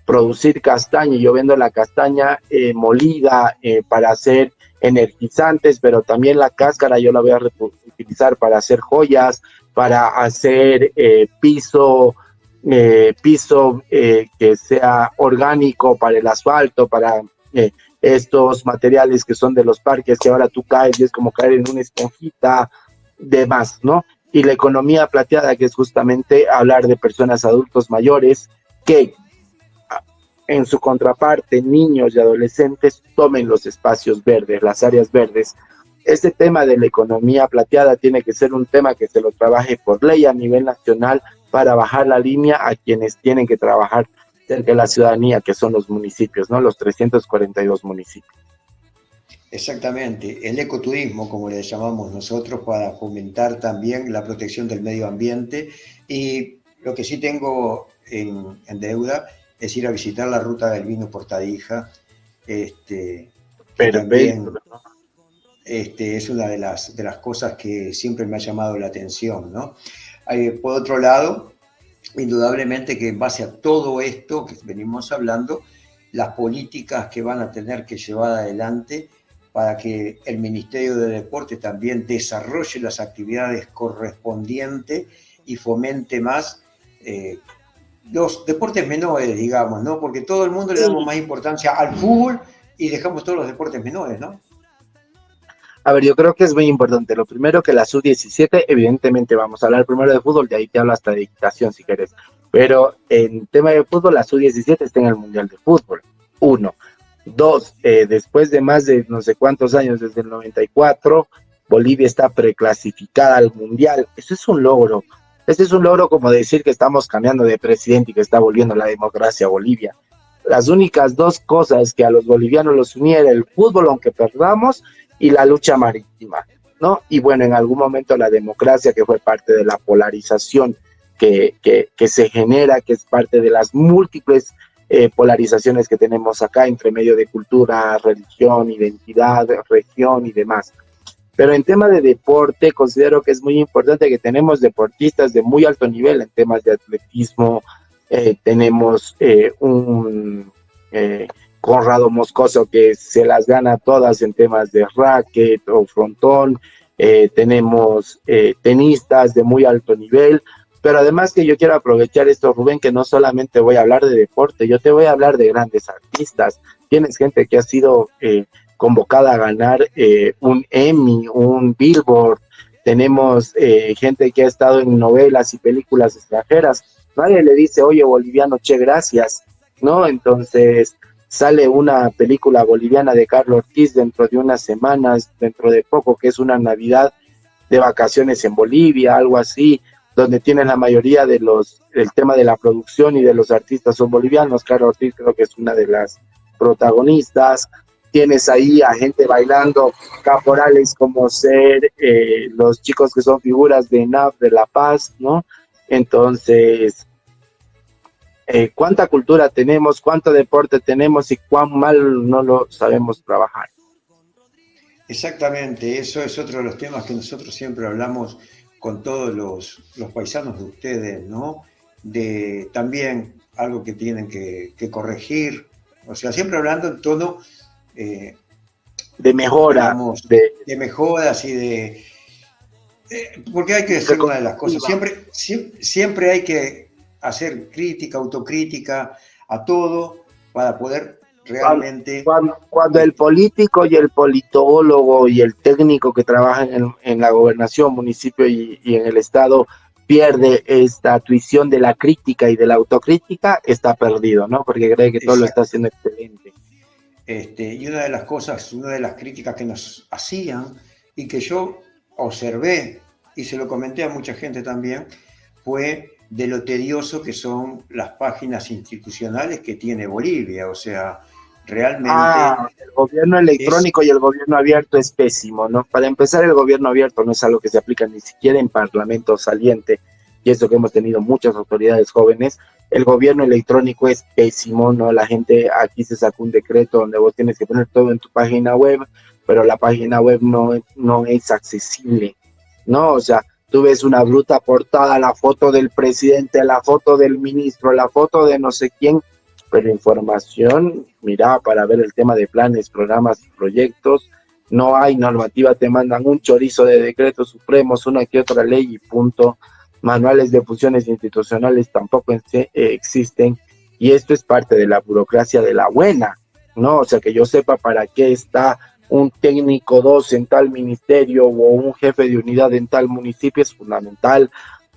producir castaña y yo vendo la castaña molida para hacer energizantes, pero también la cáscara yo la voy a utilizar para hacer joyas, para hacer piso que sea orgánico para el asfalto, para estos materiales que son de los parques, que ahora tú caes y es como caer en una esponjita, demás, ¿no? Y la economía plateada, que es justamente hablar de personas adultos mayores que en su contraparte, niños y adolescentes, tomen los espacios verdes, las áreas verdes. Este tema de la economía plateada tiene que ser un tema que se lo trabaje por ley a nivel nacional para bajar la línea a quienes tienen que trabajar cerca de la ciudadanía, que son los municipios, ¿no? Los 342 municipios. Exactamente, el ecoturismo, como le llamamos nosotros, para fomentar también la protección del medio ambiente. Y lo que sí tengo en deuda es ir a visitar la ruta del vino Portadija. También, es una de las cosas que siempre me ha llamado la atención, ¿no? Por otro lado, indudablemente que en base a todo esto que venimos hablando, las políticas que van a tener que llevar adelante para que el Ministerio de Deporte también desarrolle las actividades correspondientes y fomente más los deportes menores, digamos, ¿no? Porque todo el mundo le damos más importancia al fútbol y dejamos todos los deportes menores, ¿no? A ver, yo creo que es muy importante. Lo primero, que la sub-17, evidentemente vamos a hablar primero de fútbol, de ahí te hablo hasta de equitación si quieres. Pero en tema de fútbol, la sub-17 está en el Mundial de Fútbol. 1. 2, después de más de no sé cuántos años, desde el 94, Bolivia está preclasificada al Mundial. Eso es un logro. Este es un logro como decir que estamos cambiando de presidente y que está volviendo la democracia a Bolivia. Las únicas dos cosas que a los bolivianos los unía era el fútbol, aunque perdamos, y la lucha marítima, ¿no? Y bueno, en algún momento la democracia, que fue parte de la polarización que se genera, que es parte de las múltiples polarizaciones que tenemos acá entre medio de cultura, religión, identidad, región y demás. Pero en tema de deporte, considero que es muy importante que tenemos deportistas de muy alto nivel en temas de atletismo. Tenemos un Conrado Moscoso que se las gana todas en temas de racket o frontón. Tenemos tenistas de muy alto nivel. Pero además que yo quiero aprovechar esto, Rubén, que no solamente voy a hablar de deporte, yo te voy a hablar de grandes artistas. Tienes gente que ha sido convocada a ganar un Emmy, un Billboard, tenemos gente que ha estado en novelas y películas extranjeras. Nadie le dice, oye, boliviano, che, gracias, ¿no? Entonces sale una película boliviana de Carlos Ortiz dentro de unas semanas, dentro de poco, que es una Navidad de vacaciones en Bolivia, algo así, donde tienen la mayoría de el tema de la producción y de los artistas son bolivianos. Carlos Ortiz creo que es una de las protagonistas. Tienes ahí a gente bailando caporales como ser los chicos que son figuras de NAF de La Paz, ¿no? Entonces, ¿cuánta cultura tenemos, cuánto deporte tenemos y cuán mal no lo sabemos trabajar? Exactamente, eso es otro de los temas que nosotros siempre hablamos con todos los paisanos de ustedes, ¿no? De también algo que tienen que corregir, o sea, siempre hablando en tono de mejora, digamos, de mejoras y de... porque hay que decir una de las cosas, siempre hay que hacer crítica, autocrítica a todo para poder realmente... Cuando el político y el politólogo y el técnico que trabaja en la gobernación, municipio y en el estado pierde esta tuición de la crítica y de la autocrítica, está perdido, ¿no? Porque cree que todo lo está haciendo excelente. Y una de las cosas, una de las críticas que nos hacían y que yo observé y se lo comenté a mucha gente también, fue de lo tedioso que son las páginas institucionales que tiene Bolivia, o sea, realmente... el gobierno electrónico y el gobierno abierto es pésimo, ¿no? Para empezar, el gobierno abierto no es algo que se aplica ni siquiera en parlamento saliente, y eso que hemos tenido muchas autoridades jóvenes. El gobierno electrónico es pésimo, ¿no? La gente, aquí se sacó un decreto donde vos tienes que poner todo en tu página web, pero la página web no es accesible, ¿no? O sea, tú ves una bruta portada, la foto del presidente, la foto del ministro, la foto de no sé quién, pero información, mira, para ver el tema de planes, programas y proyectos, no hay normativa, te mandan un chorizo de decretos supremos, una que otra ley y punto. Manuales de funciones institucionales tampoco existen, y esto es parte de la burocracia de la buena, ¿no? O sea, que yo sepa para qué está un técnico 2 en tal ministerio o un jefe de unidad en tal municipio es fundamental,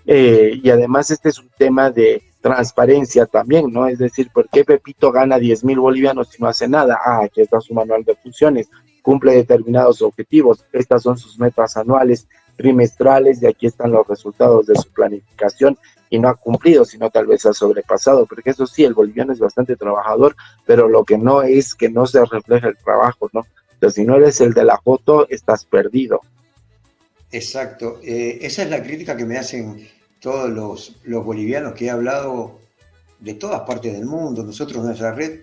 y además este es un tema de transparencia también, ¿no? Es decir, ¿por qué Pepito gana 10,000 bolivianos y no hace nada? Aquí está su manual de funciones, cumple determinados objetivos, estas son sus metas anuales, trimestrales, y aquí están los resultados de su planificación, y no ha cumplido, sino tal vez ha sobrepasado, porque eso sí, el boliviano es bastante trabajador, pero lo que no es que no se refleja el trabajo, ¿no? Entonces, si no eres el de la foto, estás perdido. Exacto, esa es la crítica que me hacen todos los bolivianos que he hablado de todas partes del mundo. Nosotros en nuestra red,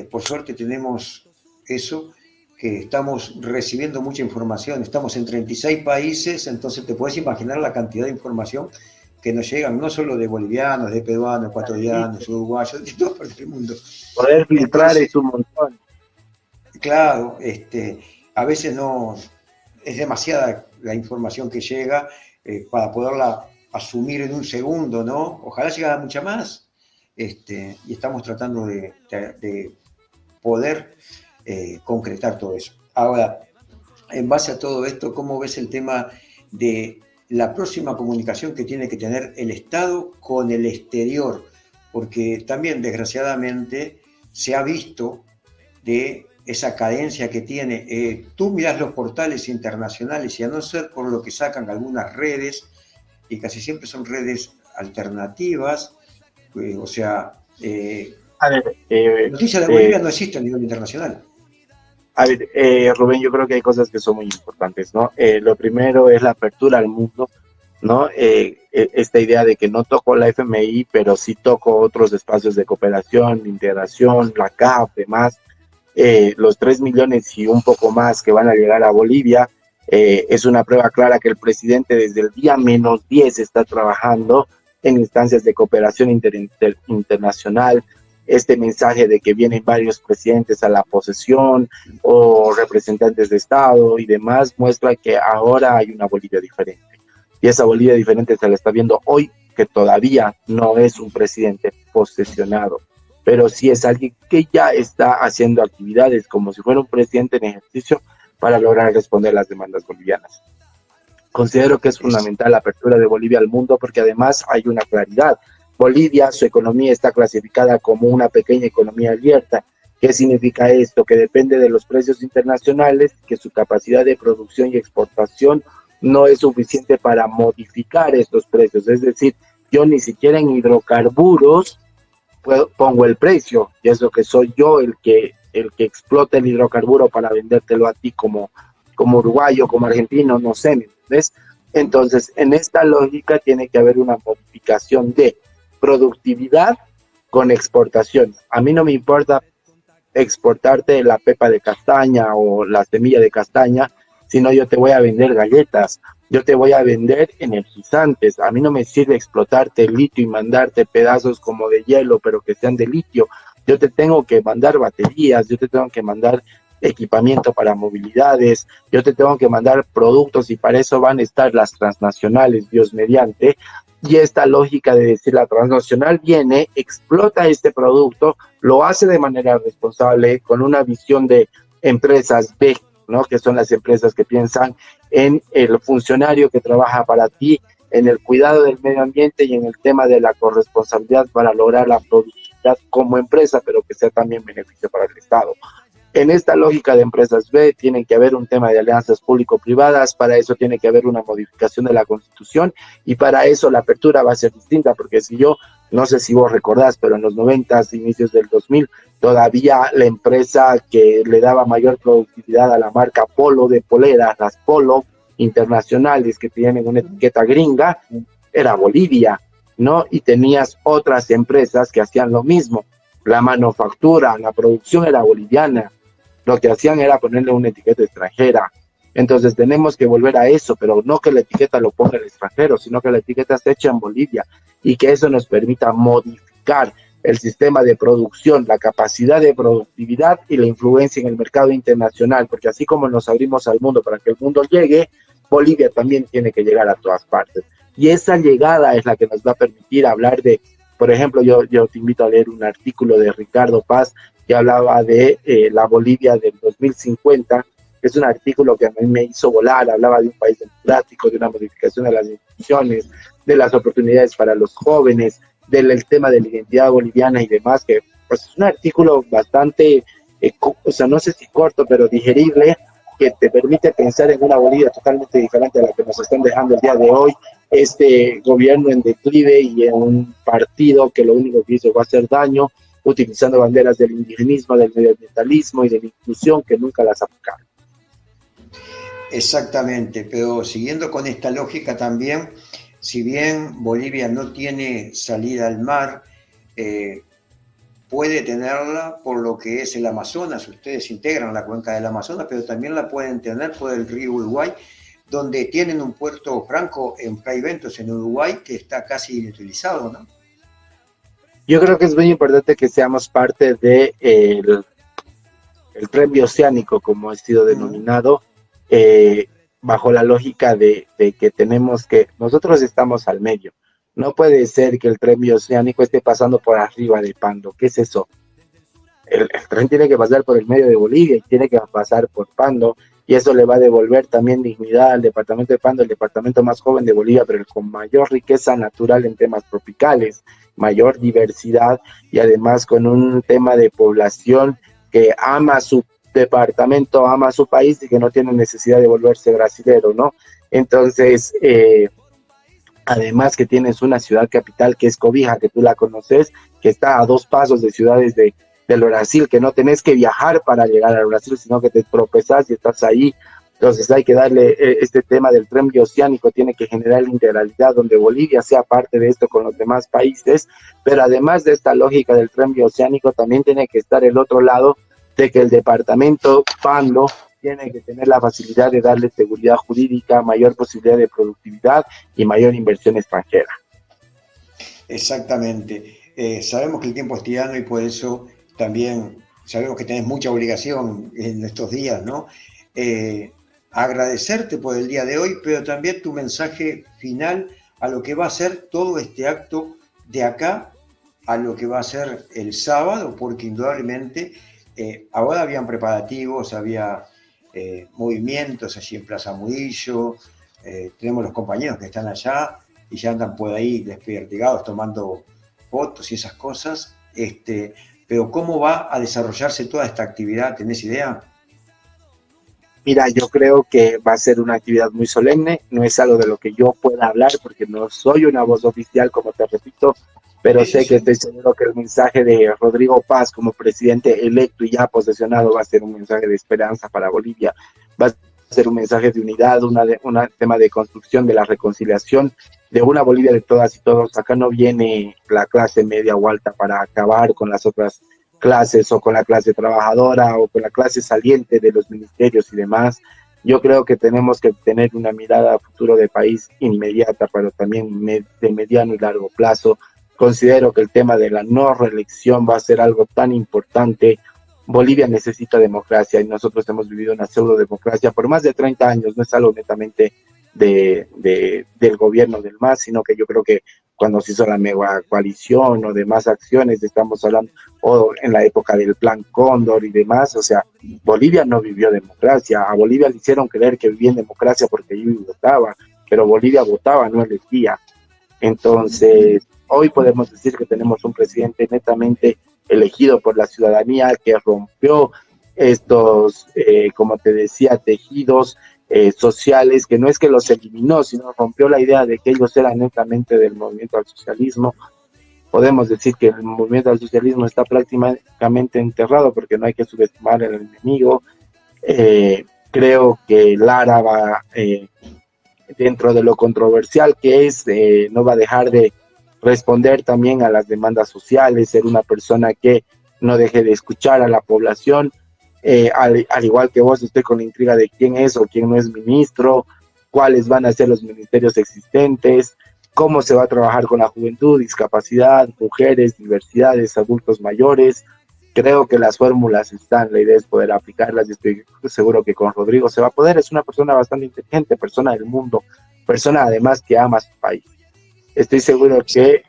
por suerte tenemos eso, que estamos recibiendo mucha información, estamos en 36 países, entonces te puedes imaginar la cantidad de información que nos llegan, no solo de bolivianos, de peruanos, ecuatorianos, uruguayos, de todas partes del mundo. Poder filtrar es un montón. Claro, a veces no es demasiada la información que llega para poderla asumir en un segundo, ¿no? Ojalá llegara mucha más, y estamos tratando de poder concretar todo eso. Ahora, en base a todo esto, ¿cómo ves el tema de la próxima comunicación que tiene que tener el Estado con el exterior? Porque también, desgraciadamente, se ha visto de esa cadencia que tiene. Tú mirás los portales internacionales y a no ser por lo que sacan algunas redes, y casi siempre son redes alternativas, o sea, noticias de Bolivia no existe a nivel internacional. A ver, Rubén, yo creo que hay cosas que son muy importantes, ¿no? Lo primero es la apertura al mundo, ¿no? Esta idea de que no toco la FMI, pero sí toco otros espacios de cooperación, de integración, la CAF, demás. Los 3 millones y un poco más que van a llegar a Bolivia, es una prueba clara que el presidente desde el día -10 está trabajando en instancias de cooperación internacional. Este mensaje de que vienen varios presidentes a la posesión o representantes de Estado y demás muestra que ahora hay una Bolivia diferente. Y esa Bolivia diferente se la está viendo hoy, que todavía no es un presidente posesionado, pero sí es alguien que ya está haciendo actividades como si fuera un presidente en ejercicio para lograr responder las demandas bolivianas. Considero que es fundamental la apertura de Bolivia al mundo porque además hay una claridad. Bolivia, su economía está clasificada como una pequeña economía abierta. ¿Qué significa esto? Que depende de los precios internacionales, que su capacidad de producción y exportación no es suficiente para modificar estos precios. Es decir, yo ni siquiera en hidrocarburos pongo el precio, y es lo que soy yo el que explota el hidrocarburo para vendértelo a ti como uruguayo, como argentino, no sé, ¿me entiendes? Entonces, en esta lógica tiene que haber una modificación de productividad con exportación. A mí no me importa exportarte la pepa de castaña o la semilla de castaña, sino yo te voy a vender galletas, yo te voy a vender energizantes. A mí no me sirve explotarte el litio y mandarte pedazos como de hielo, pero que sean de litio. Yo te tengo que mandar baterías, yo te tengo que mandar equipamiento para movilidades, yo te tengo que mandar productos y para eso van a estar las transnacionales, Dios mediante. Y esta lógica de decir la transnacional viene, explota este producto, lo hace de manera responsable, con una visión de empresas B, ¿no? Que son las empresas que piensan en el funcionario que trabaja para ti, en el cuidado del medio ambiente y en el tema de la corresponsabilidad para lograr la productividad como empresa, pero que sea también beneficio para el Estado. En esta lógica de empresas B tiene que haber un tema de alianzas público-privadas, para eso tiene que haber una modificación de la Constitución y para eso la apertura va a ser distinta, porque si yo, no sé si vos recordás, pero en los 90s, inicios del 2000, todavía la empresa que le daba mayor productividad a la marca Polo de poleras, las Polo internacionales que tienen una etiqueta gringa, era Bolivia, ¿no? Y tenías otras empresas que hacían lo mismo. La manufactura, la producción era boliviana. Lo que hacían era ponerle una etiqueta extranjera. Entonces tenemos que volver a eso, pero no que la etiqueta lo ponga el extranjero, sino que la etiqueta esté hecha en Bolivia y que eso nos permita modificar el sistema de producción, la capacidad de productividad y la influencia en el mercado internacional, porque así como nos abrimos al mundo para que el mundo llegue, Bolivia también tiene que llegar a todas partes. Y esa llegada es la que nos va a permitir hablar de, por ejemplo, yo te invito a leer un artículo de Ricardo Paz que hablaba de la Bolivia del 2050. Es un artículo que a mí me hizo volar, hablaba de un país democrático, de una modificación de las instituciones, de las oportunidades para los jóvenes, del tema de la identidad boliviana y demás, que pues, es un artículo bastante, o sea, no sé si corto, pero digerible, que te permite pensar en una Bolivia totalmente diferente a la que nos están dejando el día de hoy, este gobierno en declive y en un partido que lo único que hizo va a hacer daño, utilizando banderas del indigenismo, del medioambientalismo y de la inclusión que nunca las aplicaron. Exactamente, pero siguiendo con esta lógica también, si bien Bolivia no tiene salida al mar, puede tenerla por lo que es el Amazonas. Ustedes integran la cuenca del Amazonas, pero también la pueden tener por el río Uruguay, donde tienen un puerto franco en Fray Ventos, en Uruguay, que está casi inutilizado, ¿no? Yo creo que es muy importante que seamos parte de el tren bioceánico, como ha sido denominado, bajo la lógica de que tenemos que, nosotros estamos al medio. No puede ser que el tren bioceánico esté pasando por arriba de Pando. ¿Qué es eso? El tren tiene que pasar por el medio de Bolivia y tiene que pasar por Pando, y eso le va a devolver también dignidad al departamento de Pando, el departamento más joven de Bolivia, pero con mayor riqueza natural en temas tropicales, mayor diversidad y además con un tema de población que ama su departamento, ama su país y que no tiene necesidad de volverse brasilero, ¿no? Entonces, además que tienes una ciudad capital que es Cobija, que tú la conoces, que está a 2 pasos de ciudades del Brasil, que no tenés que viajar para llegar al Brasil, sino que te tropezás y estás ahí. Entonces hay que darle este tema del tren bioceánico, tiene que generar la integralidad donde Bolivia sea parte de esto con los demás países, pero además de esta lógica del tren bioceánico también tiene que estar el otro lado de que el departamento Pando tiene que tener la facilidad de darle seguridad jurídica, mayor posibilidad de productividad y mayor inversión extranjera. Exactamente. Sabemos que el tiempo es tirano y por eso también sabemos que tenés mucha obligación en estos días, ¿no? Agradecerte por el día de hoy, pero también tu mensaje final a lo que va a ser todo este acto de acá a lo que va a ser el sábado, porque indudablemente ahora habían preparativos, había movimientos allí en Plaza Murillo, tenemos los compañeros que están allá y ya andan por ahí despiertigados tomando fotos y esas cosas. Pero ¿cómo va a desarrollarse toda esta actividad? ¿Tenés idea? Mira, yo creo que va a ser una actividad muy solemne, no es algo de lo que yo pueda hablar porque no soy una voz oficial, como te repito, pero sé que estoy seguro que el mensaje de Rodrigo Paz como presidente electo y ya posesionado va a ser un mensaje de esperanza para Bolivia, va a ser un mensaje de unidad, un tema de construcción, de la reconciliación, de una Bolivia de todas y todos. Acá no viene la clase media o alta para acabar con las otras clases o con la clase trabajadora o con la clase saliente de los ministerios y demás. Yo creo que tenemos que tener una mirada a futuro de país inmediata, pero también de mediano y largo plazo. Considero que el tema de la no reelección va a ser algo tan importante. Bolivia necesita democracia y nosotros hemos vivido una pseudo democracia por más de 30 años, no es algo netamente del gobierno del MAS, sino que yo creo que cuando se hizo la mega coalición o demás acciones, estamos hablando, o en la época del Plan Cóndor y demás, o sea, Bolivia no vivió democracia, a Bolivia le hicieron creer que vivía en democracia porque allí votaba, pero Bolivia votaba, no elegía. Entonces, hoy podemos decir que tenemos un presidente netamente elegido por la ciudadanía que rompió estos, como te decía, tejidos sociales, que no es que los eliminó, sino rompió la idea de que ellos eran netamente del movimiento al socialismo. Podemos decir que el movimiento al socialismo está prácticamente enterrado porque no hay que subestimar al enemigo. Creo que Lara va, dentro de lo controversial que es, no va a dejar de responder también a las demandas sociales, ser una persona que no deje de escuchar a la población. Al igual que vos, estoy con la intriga de quién es o quién no es ministro, cuáles van a ser los ministerios existentes, cómo se va a trabajar con la juventud, discapacidad, mujeres, diversidades, adultos mayores. Creo que las fórmulas están, la idea es poder aplicarlas y estoy seguro que con Rodrigo se va a poder. Es una persona bastante inteligente, persona del mundo, persona además que ama a su país. Estoy seguro que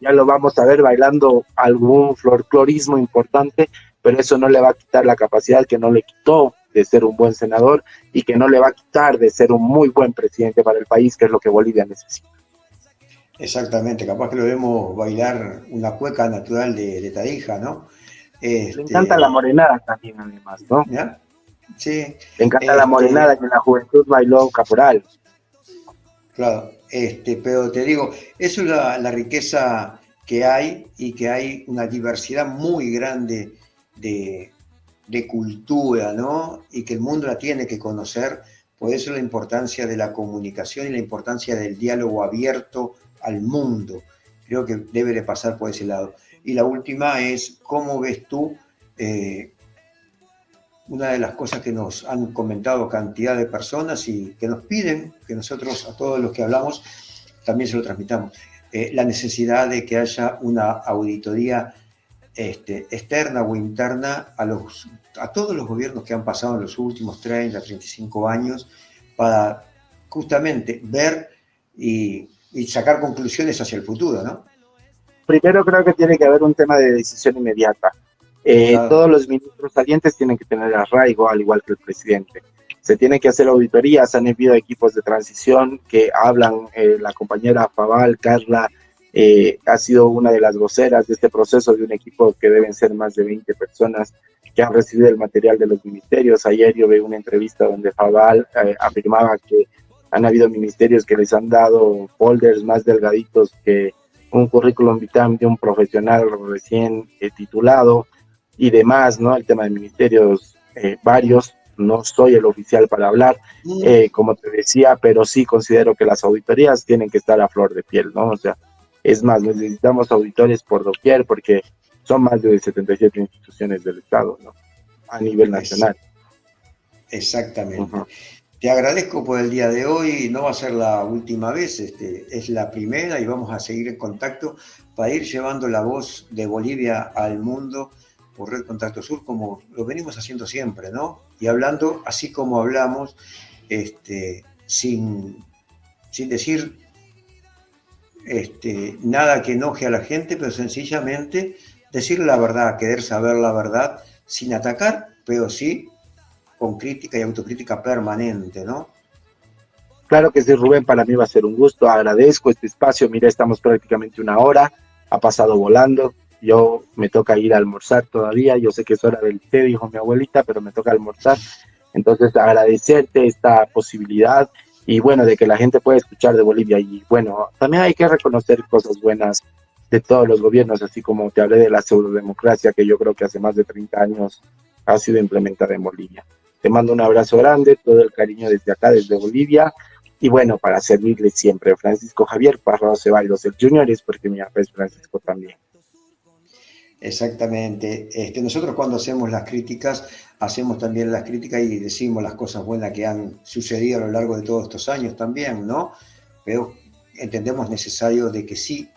ya lo vamos a ver bailando algún folclorismo importante, pero eso no le va a quitar la capacidad que no le quitó de ser un buen senador y que no le va a quitar de ser un muy buen presidente para el país, que es lo que Bolivia necesita. Exactamente, capaz que lo vemos bailar una cueca natural de Tarija, ¿no? Le encanta la morenada también, además, ¿no? ¿Ya? Sí. Le encanta la morenada, que en la juventud bailó caporal. Claro, pero te digo, eso es la riqueza que hay y que hay una diversidad muy grande de cultura, ¿no? Y que el mundo la tiene que conocer. Por eso la importancia de la comunicación y la importancia del diálogo abierto al mundo. Creo que debe de pasar por ese lado. Y la última es, ¿cómo ves tú? Una de las cosas que nos han comentado cantidad de personas y que nos piden que nosotros a todos los que hablamos también se lo transmitamos, la necesidad de que haya una auditoría externa o interna a todos los gobiernos que han pasado en los últimos 30, 35 años para justamente ver y sacar conclusiones hacia el futuro, ¿no? Primero creo que tiene que haber un tema de decisión inmediata. Claro. Todos los ministros salientes tienen que tener arraigo, al igual que el presidente. Se tienen que hacer auditorías, han enviado equipos de transición que hablan, la compañera Fabal, Carla, ha sido una de las voceras de este proceso de un equipo que deben ser más de 20 personas que han recibido el material de los ministerios. Ayer yo vi una entrevista donde Fabal afirmaba que han habido ministerios que les han dado folders más delgaditos que un currículum vitae de un profesional recién titulado y demás, ¿no? El tema de ministerios, varios, no soy el oficial para hablar, como te decía, pero sí considero que las auditorías tienen que estar a flor de piel, ¿no? O sea, es más, necesitamos auditores por doquier porque son más de 77 instituciones del Estado, ¿no? A nivel nacional. Exactamente. Te agradezco por el día de hoy, no va a ser la última vez, es la primera y vamos a seguir en contacto para ir llevando la voz de Bolivia al mundo por Red Contacto Sur, como lo venimos haciendo siempre, ¿no? Y hablando así como hablamos, sin decir nada que enoje a la gente, pero sencillamente decir la verdad, querer saber la verdad, sin atacar, pero sí con crítica y autocrítica permanente, ¿no? Claro que sí, Rubén, para mí va a ser un gusto, agradezco este espacio, mira, estamos prácticamente una hora, ha pasado volando, yo me toca ir a almorzar todavía, yo sé que es hora del té, dijo mi abuelita, pero me toca almorzar, entonces agradecerte esta posibilidad y bueno, de que la gente pueda escuchar de Bolivia y bueno, también hay que reconocer cosas buenas de todos los gobiernos, así como te hablé de la pseudodemocracia que yo creo que hace más de 30 años ha sido implementada en Bolivia. Te mando un abrazo grande, todo el cariño desde acá, desde Bolivia. Y bueno, para servirle siempre, Francisco Javier Parrado Ceballos, el Junior, es porque mi papá es Francisco también. Exactamente. Nosotros cuando hacemos las críticas, hacemos también las críticas y decimos las cosas buenas que han sucedido a lo largo de todos estos años también, ¿no? Pero entendemos necesario de que sí,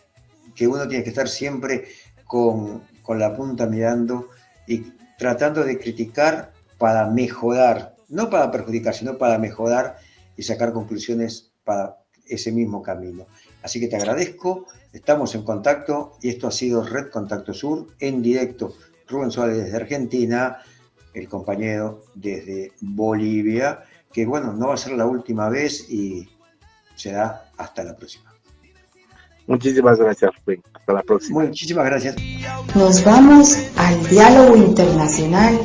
que uno tiene que estar siempre con la punta mirando y tratando de criticar para mejorar, no para perjudicar, sino para mejorar y sacar conclusiones para ese mismo camino. Así que te agradezco, estamos en contacto y esto ha sido Red Contacto Sur en directo. Rubén Suárez desde Argentina, el compañero desde Bolivia, que bueno, no va a ser la última vez y será hasta la próxima. Muchísimas gracias, Rubén. Hasta la próxima. Muchísimas gracias. Nos vamos al diálogo internacional.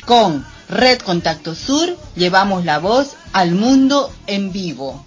Con Red Contacto Sur llevamos la voz al mundo en vivo.